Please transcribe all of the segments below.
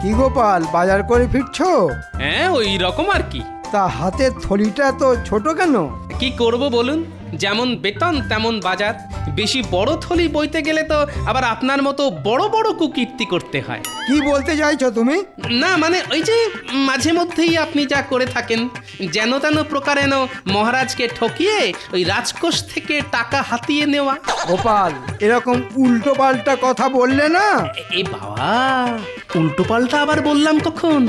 কি গোপাল, বাজার করে ফিরছো? হ্যাঁ, ওই রকম আর কি। তা হাতের থলিটা তো ছোট কেন? কি করব বলুন, যেমন বেতন তেমন বাজার। বেশি বড় থলি বইতে গেলে তো আবার আপনার মতো বড় বড় কুকীর্তি করতে হয়। কি বলতে চাইছো তুমি? না মানে ওই যে মাঝে মধ্যেই আপনি যা করে থাকেন, যেন তেন প্রকারেণ মহারাজকে ঠকিয়ে ওই রাজকোষ থেকে টাকা হাতিয়ে নেওয়া। গোপাল, এরকম উল্টো পাল্টা কথা বললে না। এ বাবা, উল্টো পাল্টা আবার বললাম কখন?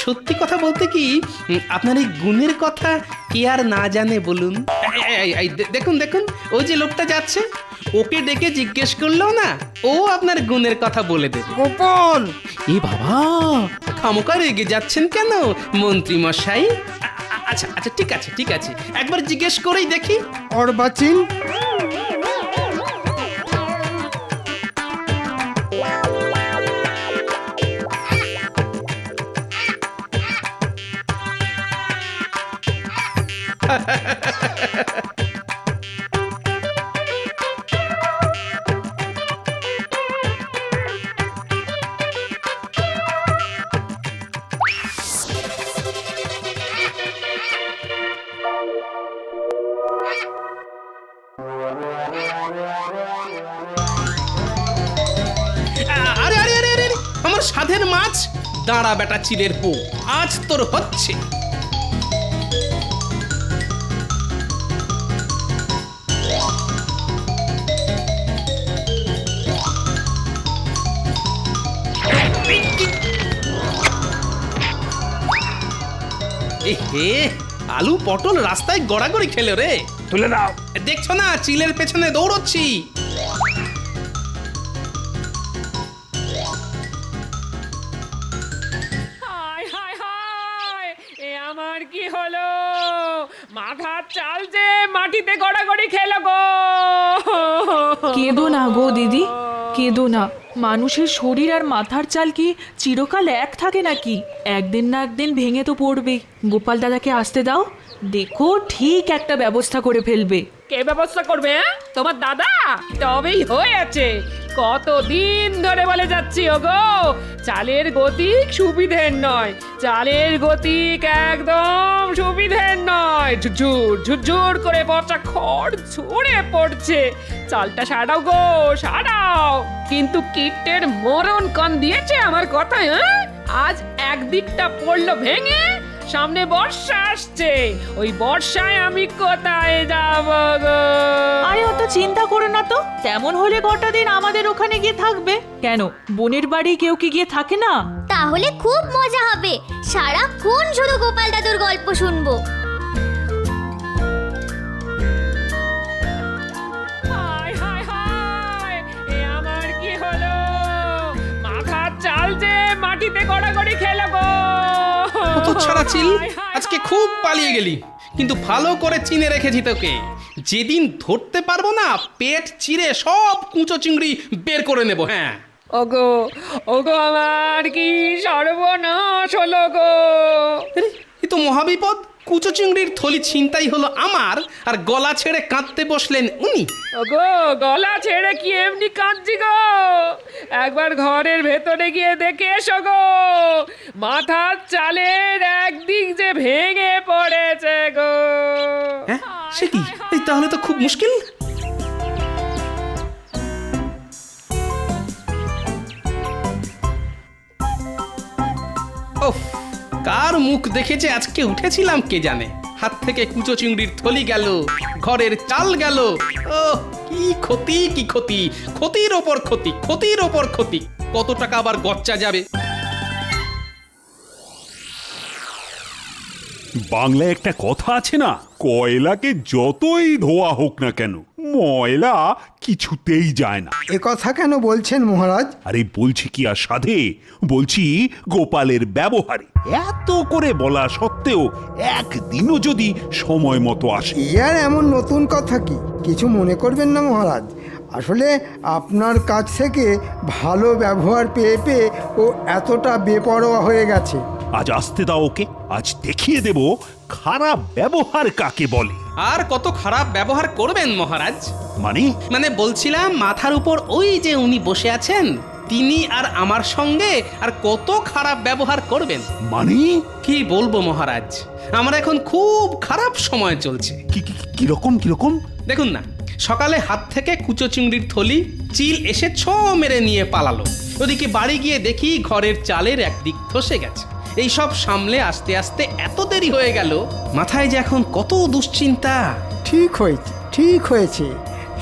সত্যি কথা বলতে কি, আপনার এই গুণের কথা কে আর না জানে বলুন। দেখুন দেখুন, ওই যে লোকটা যাচ্ছে, ওকে ডেকে জিজ্ঞেস করলেও না ও আপনার গুণের কথা বলে দেবে। গোপাল, এ বাবা, খামোকা রেগে যাচ্ছেন কেন মন্ত্রী মশাই? আচ্ছা আচ্ছা, ঠিক আছে ঠিক আছে, একবার জিজ্ঞেস করেই দেখি। অর্বাচীন, আরে আরে আরে আরে, আমার সাধের মাছ, দাঁড়া বেটা চিলের পো, আজ তোর হচ্ছে। হে, আলু পটল রাস্তায় গড়াগড়ি খেলো রে। তুলে দাও। দেখছো না চিলের পেছনে দৌড়চ্ছি। হায় হায় হায়, এ আমার কি হলো? মাথার চাল যে মাটিতে গড়াগড়ি খেলো গো। কেঁদো না গো দিদি, কেঁদো না। মানুষের শরীর আর মাথার চাল কি চিরকাল এক থাকে নাকি? একদিন না একদিন ভেঙে তো পড়বে। গোপাল দাদাকে আসতে দাও, দেখো ঠিক একটা ব্যবস্থা করে ফেলবে। কে ব্যবস্থা করবে? তোমার দাদা? তবেই হয়েছে। কতদিন ধরে বলে যাচ্ছি ওগো, চালের গতিক সুবিধের নয়, চালের গতিক একদম সুবিধের নয়। ঝুরঝুর ঝুরঝুর করে পচা খড় ঝরে পড়ছে। চালটা সারাও গো, সারাও। কিন্তু কীটের মরণ কান দিয়েছে আমার কথায়। আজ একদিকটা পড়লো ভেঙে, সামনে বর্ষা আসছে, ওই বর্ষায় আমি কোথায় যাব গো? আরে অত চিন্তা করো না তো, তেমন হলে কটা দিন আমাদের ওখানে গিয়ে থাকবে। কেন, বোনের বাড়ি কেউ কি গিয়ে থাকে না? তাহলে খুব মজা হবে, সারাক্ষণ শুধু গোপাল দাদুর গল্প শুনবো। হায় হায় হায়, এ আমার কি হলো? মাথার চাল যে মাটিতে গড়াগড়ি খেলো গো। কত ছাড়া চিল, আজকে খুব পালিয়ে গেলি, কিন্তু ভালো করে চিনে রেখেছি তোকে। যেদিন ধরতে পারবো না, পেট চিরে সব কুঁচো চিংড়ি বের করে নেব। হ্যাঁ, ওগো ওগো, আমার কি সর্বনাশ হলো গো। আরে, এ তো মহাবিপদ। কুচো চিংড়ির থলি ছিনতাই হলো আমার, আর গলা ছেড়ে কাঁদতে বসলেন উনি। ওগো, গলা ছেড়ে কি এমনি কাঁদছি গো? একবার ঘরের ভেতরে গিয়ে দেখে এসো গো, মাথার চালের একদিক যে ভেঙে পড়েছে গো। হ্যাঁ, সে কি? এই তাহলে তো খুব মুশকিল। ওফ, কার মুখ দেখেছে আজকে উঠেছিলাম কে জানে। হাত থেকে কুচো চিংড়ির থলি গেল, ঘরের চাল গেল। ও কি ক্ষতি, কি ক্ষতি, ক্ষতির ওপর ক্ষতি, ক্ষতির ওপর ক্ষতি। কত টাকা আবার গচ্চা যাবে। বাংলায় একটা কথা আছে না, কয়লাকে যতই ধোয়া হোক না কেন ময়লা কিছুতেই যায় না। এ কথা কেন বলছেন মহারাজ? আরে বলছি কি আর সাধে, বলছি গোপালের ব্যবহারে। এত করে বলা সত্ত্বেও একদিনও যদি সময় মতো আসে। এ আর এমন নতুন কথা কি? কিছু মনে করবেন না মহারাজ, আসলে আপনার কাছ থেকে ভালো ব্যবহার পেয়ে পেয়ে ও এতটা বেপরোয়া হয়ে গেছে। আজ আসতে দাও ওকে, আজ দেখিয়ে দেব খারাপ ব্যবহার কাকে বলে। আর কত খারাপ ব্যবহার করবেন মহারাজ? মানে মানে বলছিলাম, মাথার উপর ওই যে উনি বসে আছেন, তিনি আর আমার সঙ্গে আর কত খারাপ ব্যবহার করবেন। মানে কি বলবো মহারাজ, আমার এখন খুব খারাপ সময় চলছে। কিরকম কিরকম? দেখুন না, সকালে হাত থেকে কুচো চিংড়ির থলি চিল এসে ছ মেরে নিয়ে পালালো। ওদিকে বাড়ি গিয়ে দেখি ঘরের চালের একদিক ধসে গেছে। এই সব সামলে আস্তে আস্তে এত দেরি হয়ে গেল, মাথায় যে এখন কত দুশ্চিন্তা। ঠিক হয়েছে, ঠিক হয়েছে।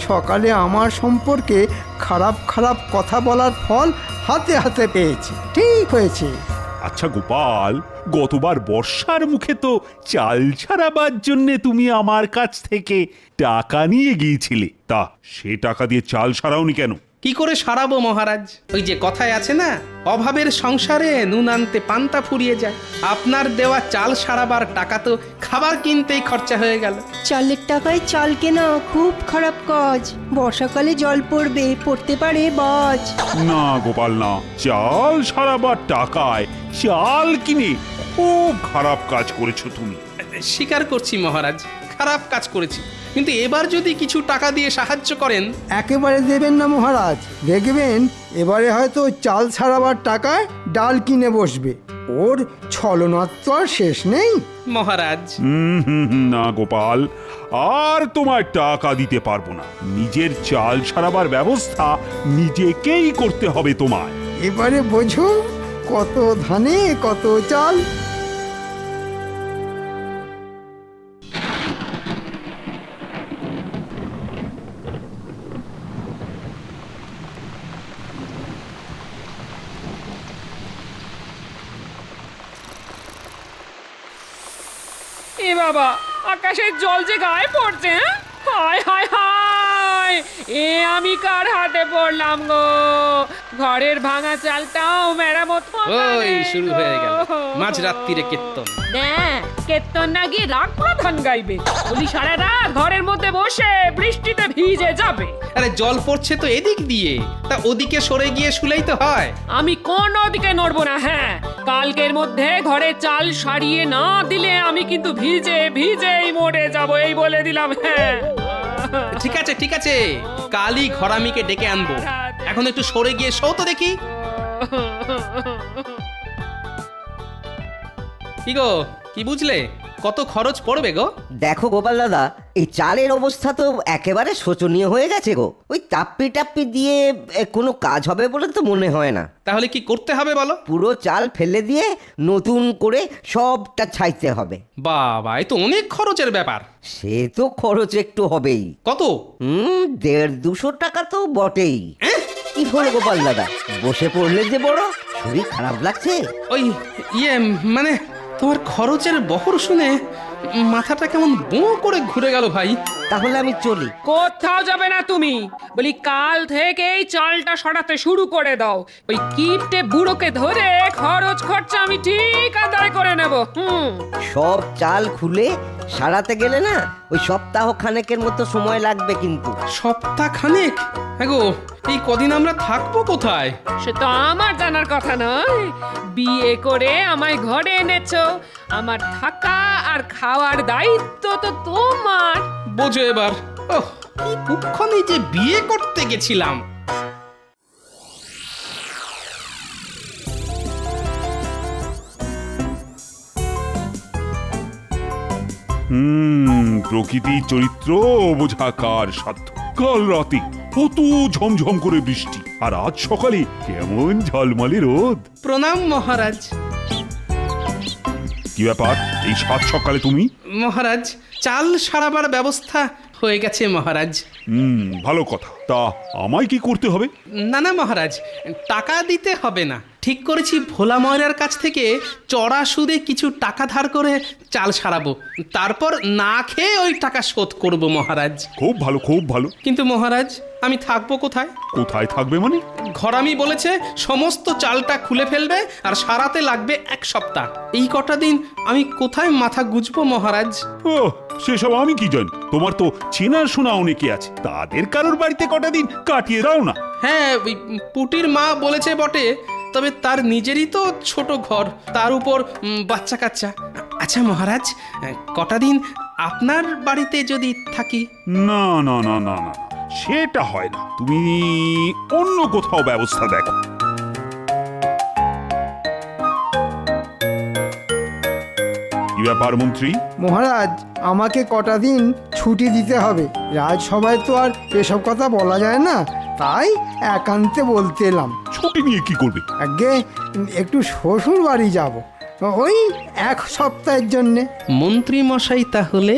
সকালে আমার সম্পর্কে খারাপ খারাপ কথা বলার ফল হাতে হাতে পেয়েছি। ঠিক হয়েছে। আচ্ছা গোপাল, গতবার বর্ষার মুখে তো চাল ছাড়াবার জন্য তুমি আমার কাছ থেকে টাকা নিয়ে গিয়েছিলে, তা সে টাকা দিয়ে চাল সারাওনি কেন? কি করে সারাবো মহারাজ? ওই যে কথায় আছে না, অভাবের সংসারে নুন আনতে পান্তা ফুরিয়ে যায়। আপনার দেওয়া চাল সারাবার টাকা তো খাবার কিনতেই খরচা হয়ে গেল। চালের টাকায় চাল কেনা খুব খারাপ কাজ। বর্ষাকালে জল পড়তে পারে বাজ। না গোপাল না, চাল সারাবার টাকায় চাল কিনে খুব খারাপ কাজ করেছো তুমি। স্বীকার করছি মহারাজ, খারাপ কাজ করেছি, কিন্তু এবার যদি কিছু টাকা দিয়ে সাহায্য করেন। একেবারে দেবেন না মহারাজ, দেখবেন এবারে হয়তো চাল ছাড়াবার টাকায় ডাল কিনে বসবে। ওর ছলনার তো আর শেষ নেই। মহারাজ না গোপাল, আর তোমার টাকা দিতে পারবো না। নিজের চাল সারাবার ব্যবস্থা নিজেকেই করতে হবে তোমায়। এবারে বোঝো, কত ধানে কত চাল। এ বাবা, আকাশের জল যে গায়ে পড়ছে। হায় হায় হায়, এ আমি কার হাতে পড়লাম গো? ঘরের ভাঙা চালটাও মেরামত হবে ওই রে শুরু গো। হয়ে গেল মাঝরাত্রিরে কীর্তন। কীর্তন না গিয়ে রাগ প্রধান গাইবে। বলি সারা রাত ঘরের মধ্যে বসে বৃষ্টিতে ভিজে যাবে। আরে জল পড়ছে তো এদিক দিয়ে, তা ওদিকে সরে গিয়ে শুলেই তো হয়। আমি কোনো দিকে নড়বো না। হ্যাঁ, কালকের মধ্যে ঘরে চাল সারিয়ে না দিলে আমি কিন্তু ভিজে ভিজেই মরে যাব, এই বলে দিলাম। হ্যাঁ, ঠিক আছে ঠিক আছে, কালই ঘরামিকে ডেকে আনবো। এখন একটু সরে গিয়ে শো তো দেখি। কি গো, কি বুঝলে? কত খরচ পড়বে গো? দেখো গোপাল দাদা, এই চালের অবস্থা তো একেবারে শোচনীয় হয়ে গেছে গো। ওই টাপ্পি টাপ্পি দিয়ে কোনো কাজ হবে বলে তো মনে হয় না। তাহলে কি করতে হবে বলো? পুরো চাল ফেলে দিয়ে নতুন করে সবটা ছাইতে হবে। বাবা, এ তো অনেক খরচের ব্যাপার। সে তো খরচ একটু হবেই। কত? 150-200 টাকা তো বটেই। কি হলো গোপাল দাদা, বসে পড়লে যে বড় শরীর খারাপ লাগছে? ওই মানে তোমার খরচের বহর শুনে মাথাটা কেমন বোঁ করে ঘুরে গেল ভাই। তাহলে আমি চলি। কোথাও যাবে না তুমি। বলি কাল থেকেই চালটা সরাতে শুরু করে দাও। ওই কিপটে বুড়োকে ধরে খরচ খরচা আমি ঠিক আদায় করে নেব। সব চাল খুলে সারাতে গেলে না ওই সপ্তাহ খানেকের মতো সময় লাগবে কিন্তু। সপ্তাহ খানেক? হ্যাঁ গো, এই কদিন আমরা থাকবো কোথায়? সে তো আমার জানার কথা নয়। বিয়ে করে আমায় ঘরে এনেছো, আমার থাকা আর খাওয়ার দায়িত্ব তো তোমার। বোঝো এবার। ওহ, কি কুক্ষণে যে বিয়ে করতে গেছিলাম। প্রকৃতির চরিত্র বোঝা কার সাধ্য। কাল রাতে কত ঝমঝম করে বৃষ্টি, আর আজ সকালে কেমন ঝলমলে রোদ। প্রণাম মহারাজ। কি ব্যাপার, এই সাত সকালে তুমি? মহারাজ, চাল সারাবার ব্যবস্থা হয়ে গেছে মহারাজ। ভালো কথা। তা আমায় কি করতে হবে? না না মহারাজ, টাকা দিতে হবে না। ঠিক করেছি ভোলা ময়রার কাছ থেকে চড়া সুদে কিছু টাকা ধার করে চাল সারাবো, তারপর না খেয়ে ওই টাকা শোধ করব মহারাজ। খুব ভালো, খুব ভালো। কিন্তু মহারাজ, আমি থাকবো কোথায়? কোথায় থাকবে মানে? ঘরামি বলেছে সমস্ত চালটা খুলে ফেলবে আর সারাতে লাগবে 1 সপ্তাহ। এই কটা দিন আমি কোথায় মাথা গুজবো মহারাজ? ও, সেসব আমি কি জানি। তোমার তো চেনার শোনা অনেকে আছে, তাদের কারোর বাড়িতে কটা দিন কাটিয়ে দাও না। হ্যাঁ, ওই পুটির মা বলেছে বটে, তবে তার নিজেরই তো ছোট ঘর, তার উপর বাচ্চা কাচ্চা। আচ্ছা মহারাজ, কটা দিন আপনার বাড়িতে যদি থাকি? না না না না না, সেটা হয় না। তুমি অন্য কোথাও ব্যবস্থা দেখো। ব্যাপার মন্ত্রী? মহারাজ, আমাকে কটা দিন ছুটি দিতে হবে। রাজসভায় তো আর এসব কথা বলা যায় না, তাই একান্তে বলতে এলাম। ছুটি নিয়ে কি করবে? আগে একটু শ্বশুর বাড়ি যাব, ওই 1 সপ্তাহের জন্যে। মন্ত্রী মশাই তাহলে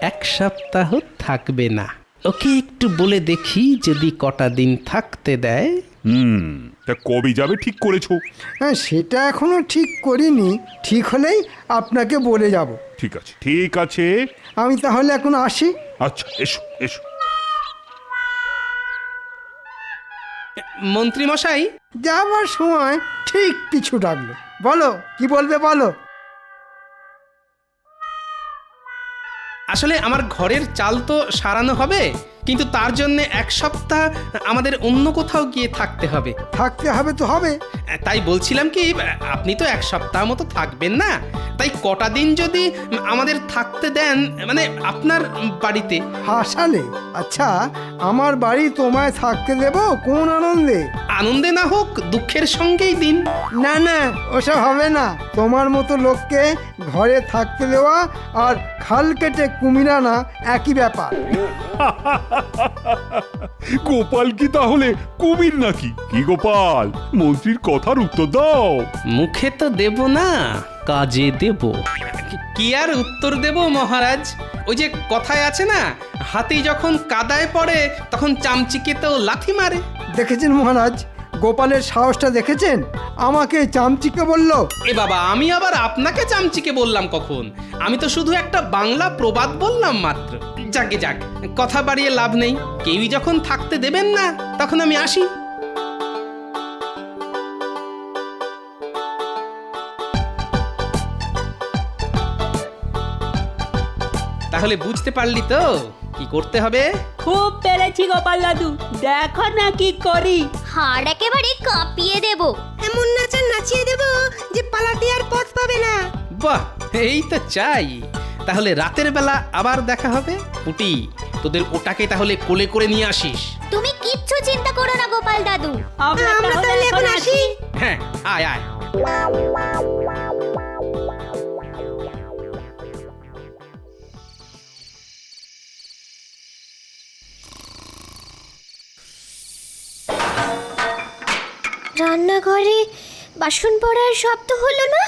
1 সপ্তাহ থাকবে না। ওকে একটু বলে দেখি যদি কটা দিন থাকতে দেয়। তা কবে যাবে ঠিক করেছো? হ্যাঁ, সেটা এখনো ঠিক করিনি। ঠিক হলেই আপনাকে বলে যাব। ঠিক আছে, ঠিক আছে। আমি তাহলে এখন আসি। আচ্ছা, এসো এসো। মন্ত্রী মশাই, যাবার সময় ঠিক পিছু ডাকলো। বলো, কি বলবে বলো। আসলে আমার ঘরের চাল তো সারানো হবে, কিন্তু তার জন্য 1 সপ্তাহ আমাদের অন্য কোথাও গিয়ে থাকতে হবে। থাকতে হবে তো হবে। তাই বলছিলাম কি, আপনি তো 1 সপ্তাহ মতো থাকবেন না, তাই কটা দিন যদি আমাদের থাকতে দেন, মানে আপনার বাড়িতে। হাসালে? আচ্ছা, আমার বাড়ি তোমায় থাকতে দেব কোন আনন্দে? আনন্দে না হোক, দুঃখের সঙ্গেই দিন। না না, ওসব হবে না। তোমার মতো লোককে ঘরে থাকতে দেওয়া আর খাল কেটে কুমির আনা একই ব্যাপার। গোপাল কি তাহলে কুমির নাকি? কি গোপাল, মন্ত্রীর কথার উত্তর দাও। মুখে তো দেব না, কাজে দেব। কি আর উত্তর দেব মহারাজ? ওই যে কথায় আছে না, হাতি যখন কাদায় পড়ে তখন চামচিকেতেও লাথি মারে। দেখেছেন মহারাজ, গোপালের সাহসটা দেখেছেন? আমাকে চামচিকে বলল। এ বাবা, আমি আবার আপনাকে চামচিকে বললাম কখন? আমি তো শুধু একটা বাংলা প্রবাদ বললাম মাত্র। যাকে যাক, কথা বাড়িয়ে লাভ নেই। কেউই যখন থাকতে দেবেন না, তখন আমি আসি। তাহলে বুঝতে পারলি তো কি করতে হবে? খুব পেরেছি গোপাল দাদু, দেখো না কি করি। হাড় একেবারে কাঁপিয়ে দেব। এমন নাচা নাচিয়ে দেব যে পালাতে আর পথ পাবে না। বাহ, এই তো চাই। তাহলে রাতের বেলা আবার দেখা হবে। পুটি, তোদের ওটাকে তাহলে কোলে করে নিয়ে আসিস। তুমি কিচ্ছু চিন্তা করো না গোপাল দাদু। আমরা তাহলে এখন আসি। হ্যাঁ, আয় আয়। রান্নাঘরে বাসন পড়ার শব্দ হলো না?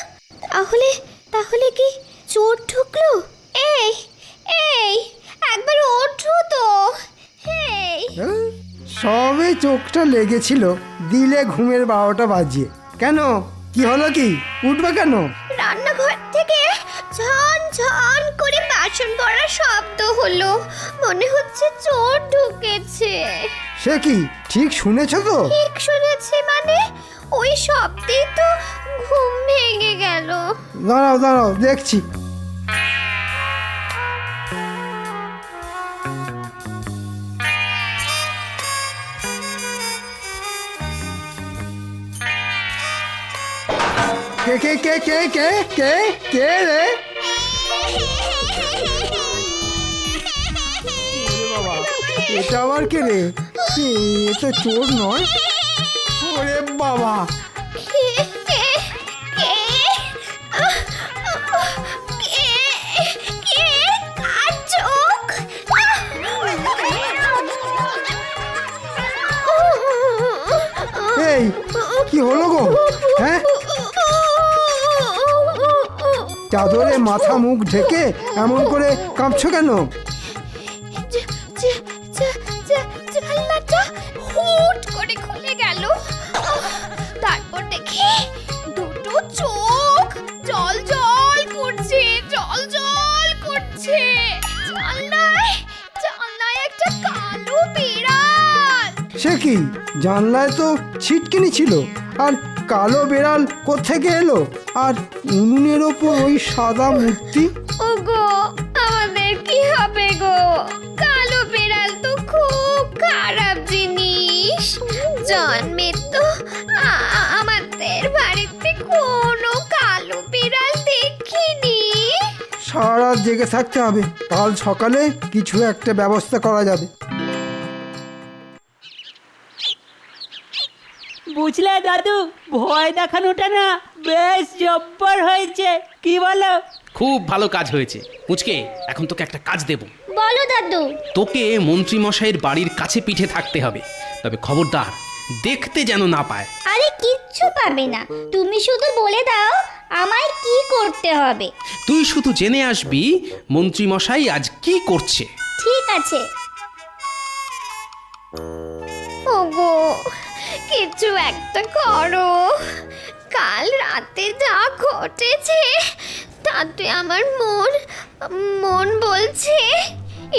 তাহলে তাহলে কি চোর ঢুকলো? এই এই, একবার ওঠো তো। এই, সবে চোখটা লেগেছিল, দিলে ঘুমের 12টা বাজিয়ে। কেন, কি হলো? কি উঠবে কেন? রান্নাঘর থেকে ঝন ঝন করে বাসন পড়ার শব্দ হলো। মনে হচ্ছে চোর ঢুকেছে। সে কি, ঠিক শুনেছ তো? ঠিক শুনেছি মানে? ওই শব্দেই তো ঘুম ভেঙে গেল। দাঁড়াও দাঁড়াও, দেখছি। কে কে কে কে কে কে কে রে? বাবা, এটা আবার কে রে? এ তো চোর নয়। ওরে বাবা, কে কে কে কে কার চোখ? এই কি হলো গো? হ্যাঁ, চাদরে মাথা মুখ ঢেকে এমন করে কাঁপছো কেন? জানলাটা হুট করে খুলে গেল। তারপর দেখি দুটো চোখ জল জল করছে, জল জল করছে। জানলায় জানলায় একটা কালো বিড়াল। সে কি, জানলায় তো ছিটকিনি ছিল, আর কালো বেড়াল কোত্থেকে এলো? আর উনুনের ওপর ওই সাদা মূর্তি। ওগো, আমাদের কি হবে গো? কালো বিড়াল তো খুব খারাপ জিনিস। জন্মে তো আমাদের বাড়িতে কোনো কালো বিড়াল দেখিনি। সারা রাত জেগে থাকতে হবে, কাল সকালে কিছু একটা ব্যবস্থা করা যাবে। বুঝলে দাদু, ভয় দেখানোটা না বেশ জব্বর হয়েছে, কি বলো? খুব ভালো কাজ হয়েছে পুচকে। এখন তোকে একটা কাজ দেব। বলো দাদু। তোকে মন্ত্রী মশাইয়ের বাড়ির কাছে পিঠে থাকতে হবে, তবে খবরদার দেখতে যেন না পায়। আরে কিচ্ছু পাবে না, তুমি শুধু বলে দাও আমায় কি করতে হবে। তুই শুধু জেনে আসবি মন্ত্রী মশাই আজ কি করছে। ঠিক আছে। ওগো, কিছু একটা করো। কাল রাতে যা ঘটেছে তাতে আমার মন বলছে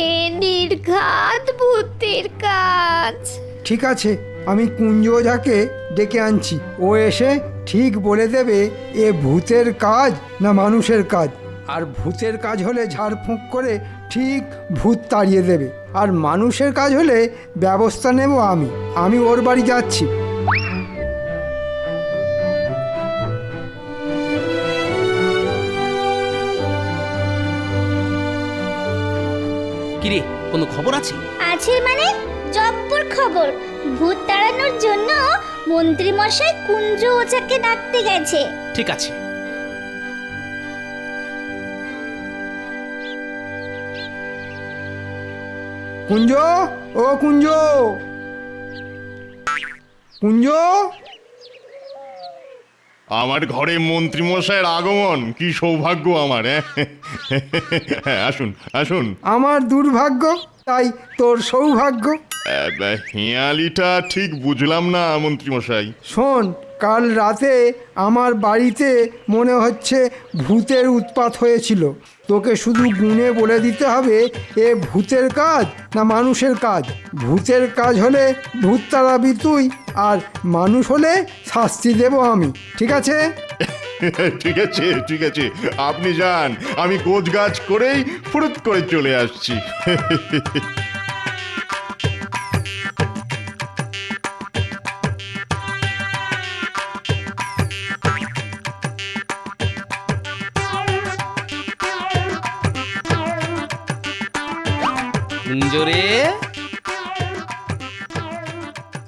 এ নির্ঘাত ভূতের কাজ। ঠিক আছে, আমি কুঞ্জ ওঝাকে ডেকে আনছি। ও এসে ঠিক বলে দেবে এ ভূতের কাজ না মানুষের কাজ। আর ভূতের কাজ হলে ঝাড়ফুঁক করে ঠিক ভূত তাড়িয়ে দেবে, আর মানুষের কাজ হলে ব্যবস্থা নেব আমি ওর বাড়ি যাচ্ছি। কিরে, কোনো খবর আছে? আছে মানে জব্বর খবর। ভূত তাড়ানোর জন্য মন্ত্রী মশাই কুঞ্জ ওঝাকে ডাকতে গেছে। ঠিক আছে। কুঞ্জ, ও কুঞ্জ, কুঞ্জ। আমার ঘরে মন্ত্রী মশাইয়ের আগমন, কি সৌভাগ্য আমার। হ্যাঁ, আসুন আসুন। আমার দুর্ভাগ্য, তাই তোর সৌভাগ্য। হিয়ালিটা ঠিক বুঝলাম না মন্ত্রী মশাই। শোন, কাল রাতে আমার বাড়িতে মনে হচ্ছে ভূতের উৎপাত হয়েছিল। তোকে শুধু গুণে বলে দিতে হবে এ ভূতের কাজ না মানুষের কাজ। ভূতের কাজ হলে ভূত তাড়াবি তুই, আর মানুষ হলে শাস্তি দেব আমি। ঠিক আছে? ঠিক আছে ঠিক আছে, আপনি যান, আমি গোছ গাছ করেই ফুরুত করে চলে আসছি। কুঞ্জরে,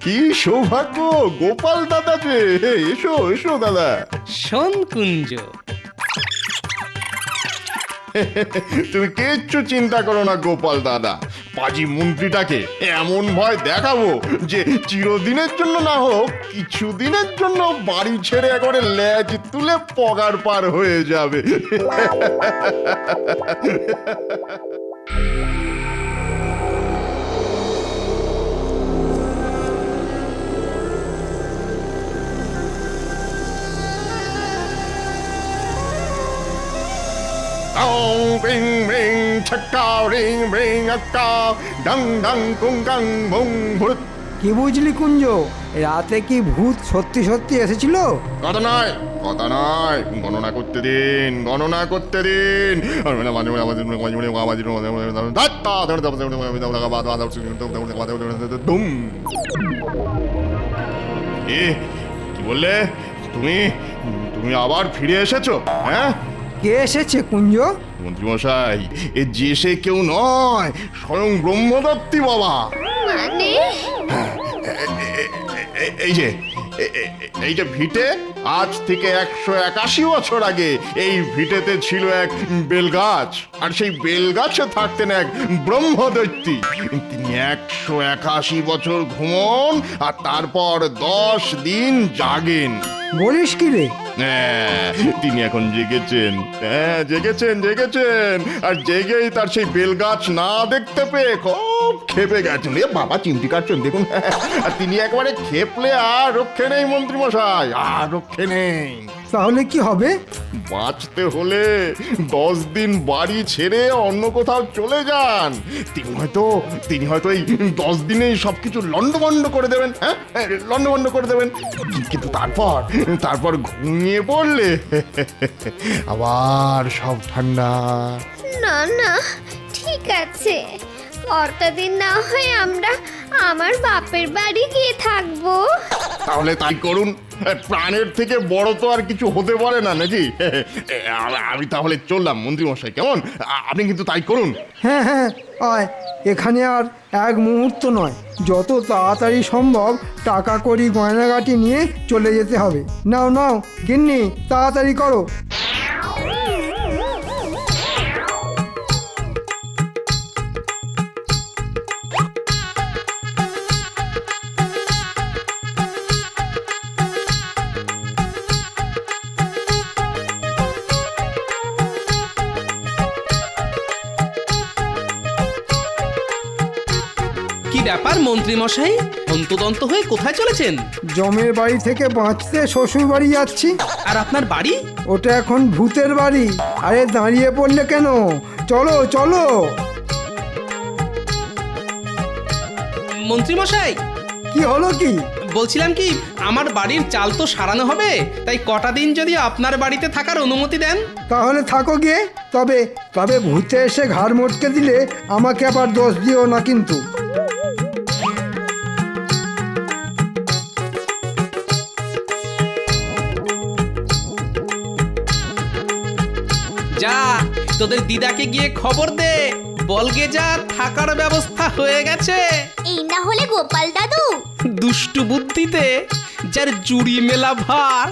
কি সৌভাগ্য, গোপাল দাদা যে। এসো এসো দাদা। শোন কুঞ্জ, তুমি কিচ্ছু চিন্তা করো না গোপাল দাদা। পাজি মন্ত্রীটাকে এমন ভয় দেখাবো যে চিরদিনের জন্য না হোক কিছুদিনের জন্য বাড়ি ছেড়ে একবারে লেজ তুলে পগার পার হয়ে যাবে। রিং রিং ছক্কা রিং রিং আক্কা ডং ডং কুং গাং মুং ভূত। কি বুঝলি কুঞ্জ, রাতে কি ভূত সত্যি সত্যি এসেছিল? কথা নয় কথা নয়, গণনা করতে দিন গণনা করতে দিন। কি বললে তুমি? তুমি আবার ফিরে এসেছো? হ্যাঁ, কে এসেছে কুঞ্জ? মন্ত্রীমশাই, এ যে সে কেউ নয়, স্বয়ং ব্রহ্মদত্তী বাবা। মানে এই যে এই যে ভিটে, আজ থেকে 181 বছর আগে এই ভিটেতে ছিল এক বেলগাছ, আর সেই বেলগাছে থাকতেন এক ব্রহ্মদৈত্যী। তিনি 181 বছর ঘুমন আর তারপর 10 দিন জাগেন। বলিস কি রে? হ্যাঁ, তিনি এখন জেগেছেন। হ্যাঁ, জেগেছেন জেগেছেন, আর জেগেই তার সেই বেলগাছ না দেখতে পেয়ে খুব খেপে গেছেন। এ বাবা, চিমটি কাটছেন দেখুন। আর তিনি একবারে খেপলে আর রক্ষে নেই মন্ত্রীমশাই, আর রক্ষে নেই। তাহলে কি হবে? বাঁচতে হলে 10 দিন বাড়ি ছেড়ে অন্য কোথাও চলে যান। তিনি হয়তো এই 10 দিনেই সবকিছু লন্ডভন্ড করে দেবেন। হ্যাঁ, লন্ডভন্ড করে দেবেন। কিন্তু তারপর ঘুমিয়ে পড়লে আবার সব ঠান্ডা। না না, ঠিক আছে, অতদিন না হয় আমরা আমার বাপের বাড়ি গিয়ে থাকবো। তাহলে তাই করুন। প্রাণের থেকে বড় তো আর কিছু হতে পারে না নাকি? আমি তাহলে চললাম মন্ত্রী মশাই, কেমন? আপনি কিন্তু তাই করুন। হ্যাঁ হ্যাঁ, আয়। এখানে আর এক মুহূর্ত নয়, যত তাড়াতাড়ি সম্ভব টাকা কড়ি গয়নাগাটি নিয়ে চলে যেতে হবে। নাও নাও গিন্নি, তাড়াতাড়ি করো। কি ব্যাপার মন্ত্রী মশাই, হন্তদন্ত হয়ে কোথায় চলেছেন? জমের বাড়ি থেকে বাঁচতে শ্বশুর বাড়ি যাচ্ছি। আর আপনার বাড়ি? ওটা এখন ভূতের বাড়ি। আরে দাঁড়িয়ে পড়লে কেন? চলো চলো। মন্ত্রী মশাই, কি হলো কি? বলছিলাম কি, আমার বাড়ির চাল তো সারানো হবে, তাই কটা দিন যদি আপনার বাড়িতে থাকার অনুমতি দেন। তাহলে থাকো গিয়ে। তবে তবে ভূতে এসে ঘাড় মটকে দিলে আমাকে আবার দোষ দিও না কিন্তু। যা, তোদের দিদাকে গিয়ে খবর দে, বলগে যা থাকার ব্যবস্থা হয়ে গেছে। এই না হলে গোপাল দাদু দুষ্টু বুদ্ধিতে যার জুড়ি মেলা ভার।